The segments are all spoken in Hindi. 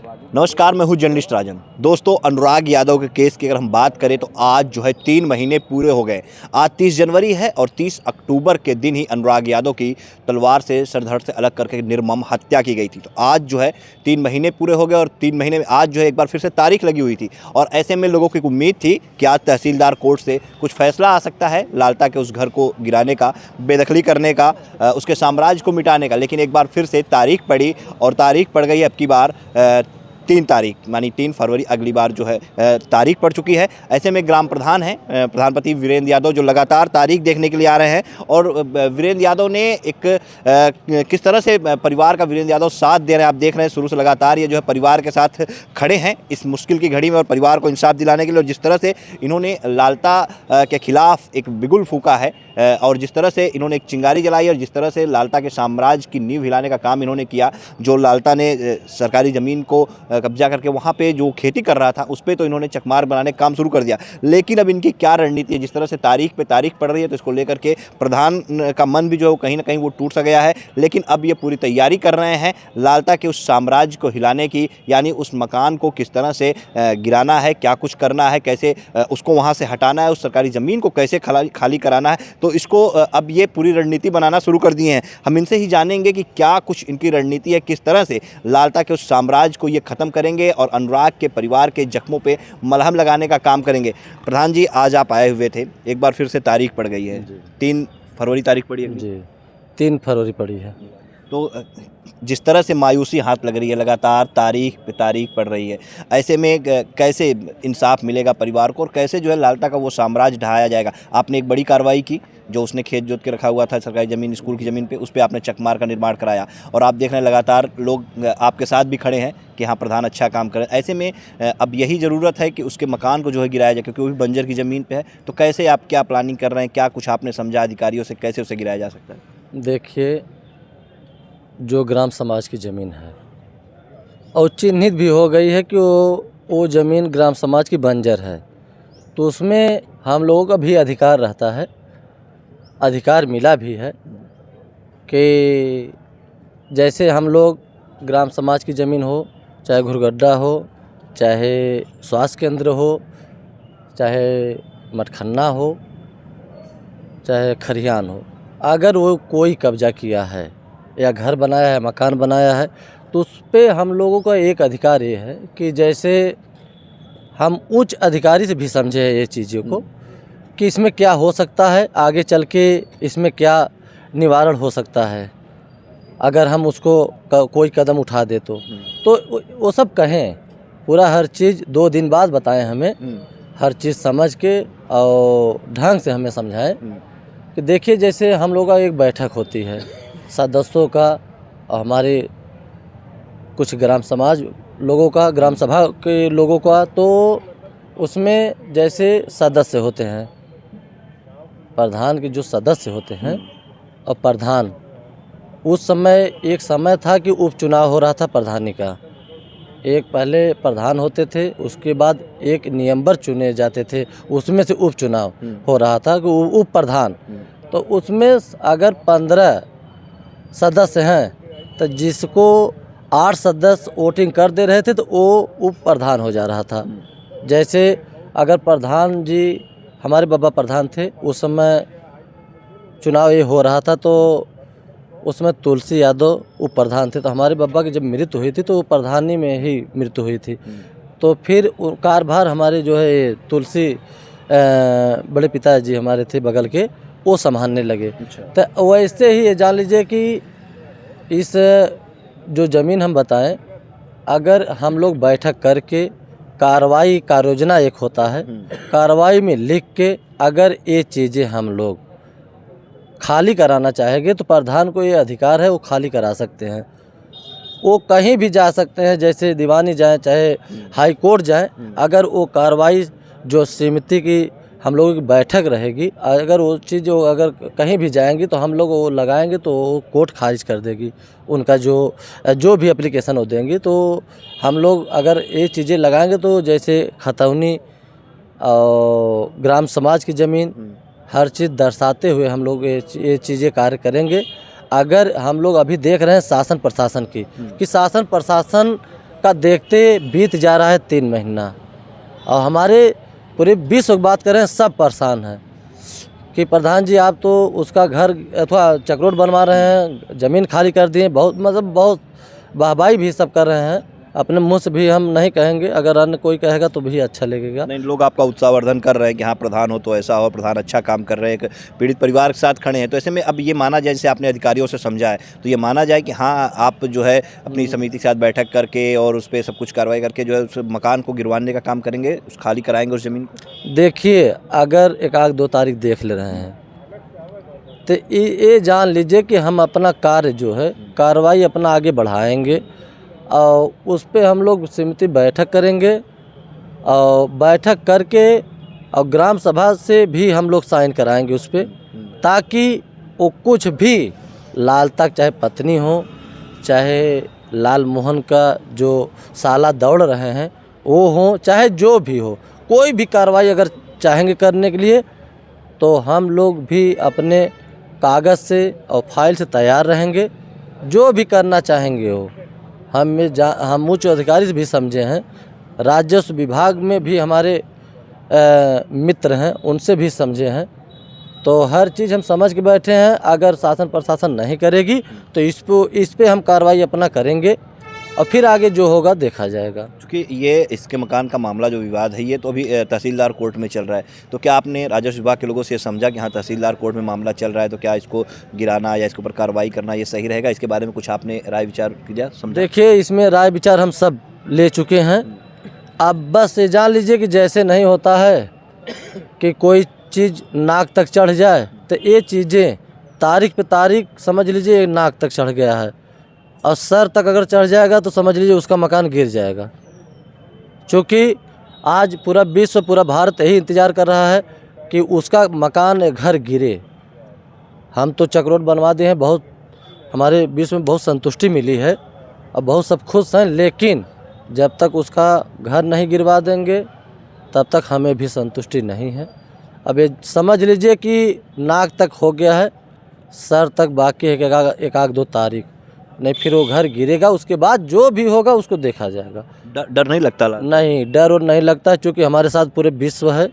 नमस्कार, मैं हूं जर्नलिस्ट राजन। दोस्तों, अनुराग यादव के केस की अगर हम बात करें तो आज जो है 3 महीने पूरे हो गए। आज 30 जनवरी है और 30 अक्टूबर के दिन ही अनुराग यादव की तलवार से सरधड़ से अलग करके निर्मम हत्या की गई थी। तो आज जो है 3 महीने पूरे हो गए और 3 महीने में आज जो है एक बार फिर से तारीख लगी हुई थी और ऐसे में लोगों की उम्मीद थी कि आज तहसीलदार कोर्ट से कुछ फैसला आ सकता है लालता के उस घर को गिराने का, बेदखली करने का, उसके साम्राज्य को मिटाने का। लेकिन एक बार फिर से तारीख पड़ी और तारीख पड़ गई अब की बार 3 तारीख, यानी 3 फरवरी अगली बार जो है तारीख पड़ चुकी है। ऐसे में ग्राम प्रधान हैं प्रधानपति वीरेंद्र यादव, जो लगातार तारीख देखने के लिए आ रहे हैं और वीरेंद्र यादव ने एक किस तरह से परिवार का वीरेंद्र यादव साथ दे रहे हैं। आप देख रहे हैं शुरू से लगातार ये जो है परिवार के साथ खड़े हैं इस मुश्किल की घड़ी में और परिवार को इंसाफ दिलाने के लिए। और जिस तरह से इन्होंने लालता के खिलाफ एक बिगुल फूका है और जिस तरह से इन्होंने एक चिंगारी जलाई और जिस तरह से लालता के साम्राज्य की नींव हिलाने का काम इन्होंने किया, जो लालता ने सरकारी ज़मीन को कब्जा करके वहाँ पे जो खेती कर रहा था उस पर तो इन्होंने चकमार बनाने का काम शुरू कर दिया। लेकिन अब इनकी क्या रणनीति है, जिस तरह से तारीख पे तारीख पड़ रही है, तो इसको लेकर के प्रधान का मन भी जो है कहीं ना कहीं वो टूट सा गया है। लेकिन अब ये पूरी तैयारी कर रहे हैं लालता के उस साम्राज्य को हिलाने की, यानी उस मकान को किस तरह से गिराना है, क्या कुछ करना है, कैसे उसको वहाँ से हटाना है, उस सरकारी ज़मीन को कैसे खाली कराना है। तो इसको अब ये पूरी रणनीति बनाना शुरू कर दिए हैं। हम इनसे ही जानेंगे कि क्या कुछ इनकी रणनीति है, किस तरह से लालता के उस साम्राज्य को ये ख़त्म करेंगे और अनुराग के परिवार के जख्मों पे मलहम लगाने का काम करेंगे। प्रधान जी, आज आप आए हुए थे, एक बार फिर से तारीख पड़ गई है, 3 फरवरी तारीख पड़ी है जी, 3 फरवरी पड़ी है। तो जिस तरह से मायूसी हाथ लग रही है, लगातार तारीख पे तारीख पड़ रही है, ऐसे में कैसे इंसाफ मिलेगा परिवार को और कैसे जो है लालता का वो साम्राज्य ढहाया जाएगा। आपने एक बड़ी कार्रवाई की, जो उसने खेत जोत के रखा हुआ था सरकारी ज़मीन, स्कूल की ज़मीन पे, उस पर आपने चकमार का निर्माण कराया और आप देख रहे हैं लगातार लोग आपके साथ भी खड़े हैं कि हाँ प्रधान अच्छा काम करे। ऐसे में अब यही ज़रूरत है कि उसके मकान को जो है गिराया जाए, क्योंकि वो भी बंजर की ज़मीन पे है। तो कैसे आप क्या प्लानिंग कर रहे हैं, क्या कुछ आपने समझा अधिकारियों से, कैसे उसे गिराया जा सकता है? देखिए, जो ग्राम समाज की ज़मीन है और चिन्हित भी हो गई है कि वो ज़मीन ग्राम समाज की बंजर है, तो उसमें हम लोगों का भी अधिकार रहता है, अधिकार मिला भी है कि जैसे हम लोग ग्राम समाज की ज़मीन हो, चाहे घुरगड्डा हो, चाहे स्वास्थ्य केंद्र हो, चाहे मटखन्ना हो, चाहे खरियान हो, अगर वो कोई कब्जा किया है या घर बनाया है, मकान बनाया है, तो उस पे हम लोगों का एक अधिकार ये है कि जैसे हम उच्च अधिकारी से भी समझे ये चीज़ों को कि इसमें क्या हो सकता है, आगे चल के इसमें क्या निवारण हो सकता है अगर हम उसको कोई कदम उठा दे तो वो सब कहें, पूरा हर चीज़ 2 दिन बाद बताएं हमें, हर चीज़ समझ के और ढंग से हमें समझाएं कि देखिए जैसे हम लोगों का एक बैठक होती है सदस्यों का और हमारे कुछ ग्राम समाज लोगों का, ग्राम सभा के लोगों का, तो उसमें जैसे सदस्य होते हैं, प्रधान के जो सदस्य होते हैं और प्रधान, उस समय एक समय था कि उपचुनाव हो रहा था प्रधानी का। एक पहले प्रधान होते थे, उसके बाद एक नियंबर चुने जाते थे, उसमें से उपचुनाव हो रहा था कि उप प्रधान। तो उसमें अगर 15 सदस्य हैं तो जिसको 8 सदस्य वोटिंग कर दे रहे थे तो वो उप प्रधान हो जा रहा था। जैसे अगर प्रधान जी, हमारे बाबा प्रधान थे, उस समय चुनाव ये हो रहा था तो उसमें तुलसी यादव उप प्रधान थे। तो हमारे बाबा की जब मृत्यु हुई थी तो वो प्रधानी में ही मृत्यु हुई थी। तो फिर कार्यभार हमारे जो है तुलसी बड़े पिताजी हमारे थे बगल के, वो संभालने लगे। तो वैसे ही ये जान लीजिए कि इस जो ज़मीन हम बताएं, अगर हम लोग बैठक करके कार्रवाई का योजना एक होता है, कार्रवाई में लिख के अगर ये चीज़ें हम लोग खाली कराना चाहेंगे तो प्रधान को ये अधिकार है, वो खाली करा सकते हैं। वो कहीं भी जा सकते हैं, जैसे दीवानी जाएं, चाहे हाई कोर्ट जाएं। अगर वो कार्रवाई जो समिति की हम लोगों की बैठक रहेगी, अगर वो चीज़ अगर कहीं भी जाएंगी तो हम लोग वो लगाएंगे तो कोर्ट खारिज कर देगी उनका जो भी एप्लीकेशन हो देंगी। तो हम लोग अगर ये चीज़ें लगाएंगे तो जैसे खतौनी और ग्राम समाज की ज़मीन, हर चीज़ दर्शाते हुए हम लोग ये चीज़ें कार्य करेंगे। अगर हम लोग अभी देख रहे हैं शासन प्रशासन की कि शासन प्रशासन का देखते बीत जा रहा है 3 महीना, और हमारे पूरे विश्व की बात करें सब परेशान हैं कि प्रधान जी आप तो उसका घर अथवा चक्रोट बनवा रहे हैं, ज़मीन खाली कर दिए, बहुत मतलब बहुत वाहवाही भी सब कर रहे हैं। अपने मुंह से भी हम नहीं कहेंगे, अगर अन्य कोई कहेगा तो भी अच्छा लगेगा। नहीं, लोग आपका उत्साहवर्धन कर रहे हैं कि हाँ प्रधान हो तो ऐसा हो, प्रधान अच्छा काम कर रहे हैं, एक पीड़ित परिवार के साथ खड़े हैं। तो ऐसे में अब ये माना जाए, जैसे आपने अधिकारियों से समझा है, तो ये माना जाए कि हाँ आप जो है अपनी समिति के साथ बैठक करके और उस पर सब कुछ कार्रवाई करके जो है उस मकान को गिरवाने का काम करेंगे, उस खाली कराएंगे उस ज़मीन को। देखिए, अगर 1-2 तारीख देख ले रहे हैं तो ये जान लीजिए कि हम अपना कार्य जो है कार्रवाई अपना आगे बढ़ाएंगे, और उस पे हम लोग समिति बैठक करेंगे, और बैठक करके और ग्राम सभा से भी हम लोग साइन कराएंगे उस पे, ताकि वो कुछ भी लाल तक, चाहे पत्नी हो, चाहे लाल मोहन का जो साला दौड़ रहे हैं वो हो, चाहे जो भी हो, कोई भी कार्रवाई अगर चाहेंगे करने के लिए तो हम लोग भी अपने कागज़ से और फाइल से तैयार रहेंगे। जो भी करना चाहेंगे वो हम उच्च अधिकारी से भी समझे हैं, राजस्व विभाग में भी हमारे मित्र हैं, उनसे भी समझे हैं, तो हर चीज़ हम समझ के बैठे हैं। अगर शासन प्रशासन नहीं करेगी तो इस पे हम कार्रवाई अपना करेंगे, और फिर आगे जो होगा देखा जाएगा। क्योंकि ये इसके मकान का मामला जो विवाद है ये तो अभी तहसीलदार कोर्ट में चल रहा है, तो क्या आपने राजस्व विभाग के लोगों से समझा कि हाँ तहसीलदार कोर्ट में मामला चल रहा है, तो क्या इसको गिराना या इसके ऊपर कार्रवाई करना ये सही रहेगा? इसके बारे में कुछ आपने राय विचार किया, समझा? देखिए, इसमें राय विचार हम सब ले चुके हैं। अब बस ये जान लीजिए कि जैसे नहीं होता है कि कोई चीज़ नाक तक चढ़ जाए, तो ये चीज़ें तारीख पे तारीख समझ लीजिए नाक तक चढ़ गया है, और सर तक अगर चढ़ जाएगा तो समझ लीजिए उसका मकान गिर जाएगा। क्योंकि आज पूरा विश्व, पूरा भारत यही इंतज़ार कर रहा है कि उसका मकान, घर गिरे। हम तो चक्रोट बनवा दिए हैं, बहुत हमारे विश्व में बहुत संतुष्टि मिली है और बहुत सब खुश हैं, लेकिन जब तक उसका घर नहीं गिरवा देंगे तब तक हमें भी संतुष्टि नहीं है। अब ये समझ लीजिए कि नाक तक हो गया है, सर तक बाकी है, 1-2 तारीख नहीं, फिर वो घर गिरेगा, उसके बाद जो भी होगा उसको देखा जाएगा। डर नहीं लगता? नहीं, डर और नहीं लगता, क्योंकि हमारे साथ पूरे विश्व है।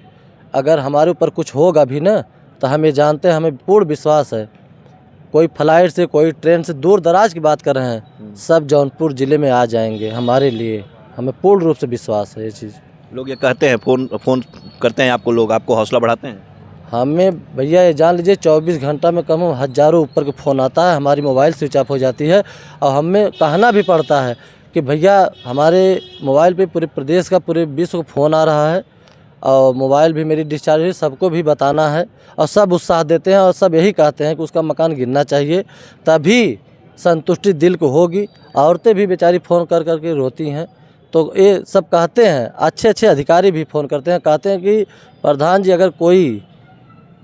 अगर हमारे ऊपर कुछ होगा भी ना तो हम ये जानते हैं, हमें पूर्ण विश्वास है। कोई फ्लाइट से, कोई ट्रेन से, दूर दराज की बात कर रहे हैं, सब जौनपुर ज़िले में आ जाएंगे हमारे लिए, हमें पूर्ण रूप से विश्वास है ये चीज़। लोग ये कहते हैं, फ़ोन करते हैं आपको, लोग आपको हौसला बढ़ाते हैं? हमें भैया ये जान लीजिए 24 घंटा में कम हज़ारों ऊपर के फ़ोन आता है, हमारी मोबाइल स्विच ऑफ हो जाती है, और हमें कहना भी पड़ता है कि भैया हमारे मोबाइल पे पूरे प्रदेश का, पूरे विश्व का फ़ोन आ रहा है, और मोबाइल भी मेरी डिस्चार्ज हुई, सबको भी बताना है, और सब उत्साह देते हैं और सब यही कहते हैं कि उसका मकान गिरना चाहिए, तभी संतुष्टि दिल को होगी। औरतें भी बेचारी फ़ोन कर कर के रोती हैं, तो ये सब कहते हैं, अच्छे अच्छे अधिकारी भी फ़ोन करते हैं, कहते हैं कि प्रधान जी अगर कोई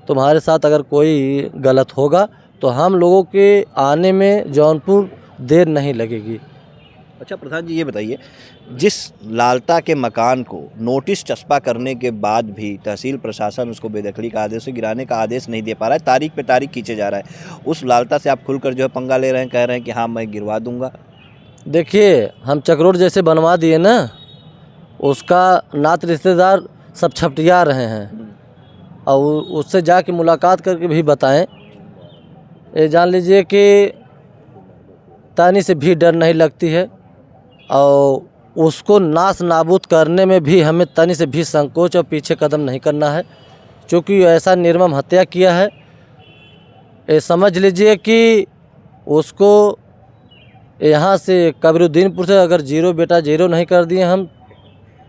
तुम्हारे साथ अगर कोई गलत होगा तो हम लोगों के आने में जौनपुर देर नहीं लगेगी। अच्छा प्रधान जी, ये बताइए, जिस लालता के मकान को नोटिस चस्पा करने के बाद भी तहसील प्रशासन उसको बेदखली का आदेश, गिराने का आदेश नहीं दे पा रहा है, तारीख पे तारीख खींचे जा रहा है, उस लालता से आप खुलकर जो है पंगा ले रहे हैं, कह रहे हैं कि हाँ मैं गिरवा दूंगा? देखिए, हम चक्रोट जैसे बनवा दिए ना, उसका नात रिश्तेदार सब छपटिया रहे हैं, और उससे जाके मुलाकात करके भी बताएं। ये जान लीजिए कि तानी से भी डर नहीं लगती है, और उसको नाश नाबूद करने में भी हमें तनी से भी संकोच और पीछे कदम नहीं करना है, क्योंकि ऐसा निर्मम हत्या किया है। ये समझ लीजिए कि उसको यहाँ से कबरुद्दीनपुर से अगर 0 बेटा 0 नहीं कर दिए हम,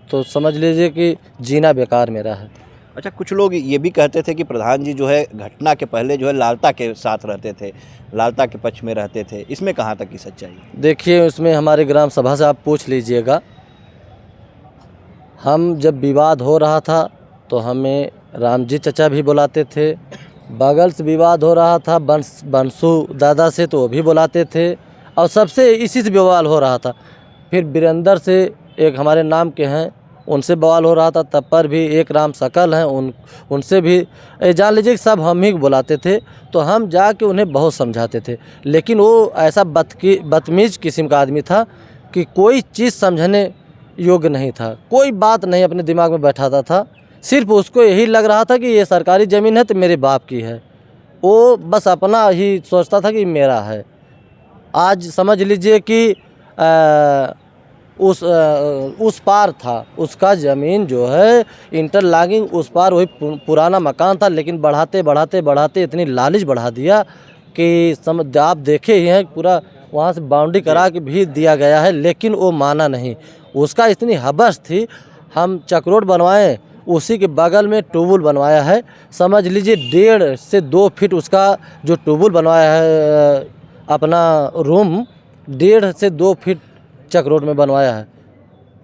तो समझ लीजिए कि जीना बेकार मेरा है। अच्छा, कुछ लोग ये भी कहते थे कि प्रधान जी जो है घटना के पहले जो है लालता के साथ रहते थे, लालता के पक्ष में रहते थे, इसमें कहाँ तक की सच्चाई? देखिए, उसमें हमारे ग्राम सभा से आप पूछ लीजिएगा। हम जब विवाद हो रहा था तो हमें रामजी चचा भी बुलाते थे, बगल से विवाद हो रहा था बंसू दादा से, तो वो भी बुलाते थे, और सबसे इसी से विवाद हो रहा था। फिर वीरेंद्र से एक हमारे नाम के हैं, उनसे बवाल हो रहा था, तब पर भी एक राम सकल हैं, उनसे भी जान लीजिए कि सब हम ही बुलाते थे। तो हम जाके उन्हें बहुत समझाते थे, लेकिन वो ऐसा बदतमीज़ किस्म का आदमी था कि कोई चीज़ समझने योग्य नहीं था, कोई बात नहीं अपने दिमाग में बैठाता था। सिर्फ उसको यही लग रहा था कि ये सरकारी ज़मीन है तो मेरे बाप की है। वो बस अपना ही सोचता था कि मेरा है। आज समझ लीजिए कि उस पार था उसका ज़मीन जो है इंटरलॉकिंग, उस पार वही पुराना मकान था, लेकिन बढ़ाते बढ़ाते बढ़ाते इतनी लालच बढ़ा दिया कि समझ आप देखे ही हैं, पूरा वहाँ से बाउंड्री करा के भी दिया गया है, लेकिन वो माना नहीं। उसका इतनी हवस थी, हम चक रोड बनवाएं, उसी के बगल में ट्यूबवेल बनवाया है। समझ लीजिए 1.5 से 2 फीट उसका जो ट्यूबवेल बनवाया है, अपना रूम 1.5 से 2 फीट चक रोड में बनवाया है।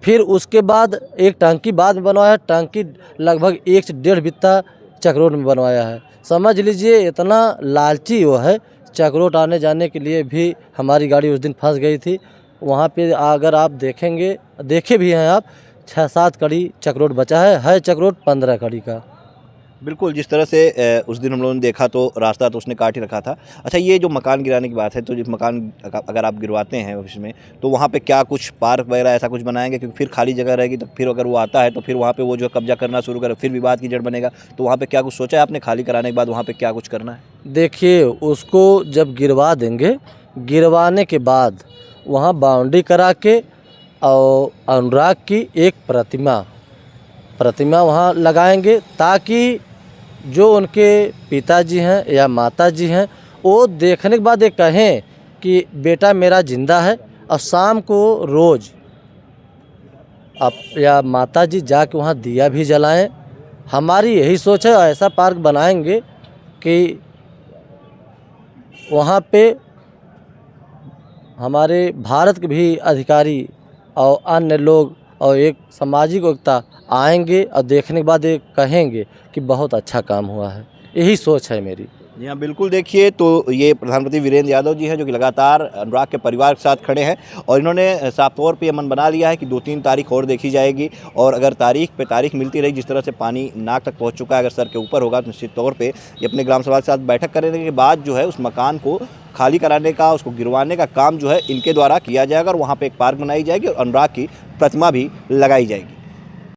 फिर उसके बाद एक टंकी बाद में बनवाया है, टंकी लगभग 1 से 1.5 बित्ता चक रोड में बनवाया है। समझ लीजिए इतना लालची वो है। चक रोड आने जाने के लिए भी हमारी गाड़ी उस दिन फंस गई थी। वहाँ पे अगर आप देखेंगे, देखे भी हैं आप, 6-7 कड़ी चक रोड बचा है चक रोड 15 कड़ी का। बिल्कुल, जिस तरह से उस दिन हम लोगों ने देखा तो रास्ता तो उसने काट ही रखा था। अच्छा, ये जो मकान गिराने की बात है, तो जिस मकान अगर आप गिरवाते हैं उसमें, तो वहाँ पे क्या कुछ पार्क वगैरह ऐसा कुछ बनाएंगे? क्योंकि फिर खाली जगह रहेगी, तो फिर अगर वो आता है तो फिर वहाँ पे वो जो कब्जा करना शुरू करे, फिर विवाद की जड़ बनेगा। तो वहाँ पे क्या कुछ सोचा है आपने, खाली कराने के बाद वहाँ पे क्या कुछ करना है? देखिए, उसको जब गिरवा देंगे, गिरवाने के बाद वहाँ बाउंड्री करा के और अनुराग की एक प्रतिमा वहाँ लगाएंगे, ताकि जो उनके पिताजी हैं या माताजी हैं, वो देखने के बाद ये कहें कि बेटा मेरा ज़िंदा है। और शाम को रोज़ आप या माताजी जाके वहाँ दिया भी जलाएं। हमारी यही सोच है। ऐसा पार्क बनाएंगे कि वहाँ पे हमारे भारत के भी अधिकारी और अन्य लोग और एक सामाजिक एकता आएंगे और देखने के बाद ये कहेंगे कि बहुत अच्छा काम हुआ है। यही सोच है मेरी। जी हाँ, बिल्कुल। देखिए, तो ये प्रधानमंत्री वीरेंद्र यादव जी हैं, जो कि लगातार अनुराग के परिवार के साथ खड़े हैं, और इन्होंने साफ तौर पे ये मन बना लिया है कि 2-3 तारीख और देखी जाएगी, और अगर तारीख पे तारीख मिलती रही, जिस तरह से पानी नाक तक पहुंच चुका है, अगर सर के ऊपर होगा, तो निश्चित तौर पे ये अपने ग्राम सभा के साथ बैठक करने के बाद जो है उस मकान को खाली कराने का, उसको गिरवाने का काम जो है इनके द्वारा किया जाएगा, और वहाँ पर एक पार्क बनाई जाएगी और अनुराग की प्रतिमा भी लगाई जाएगी।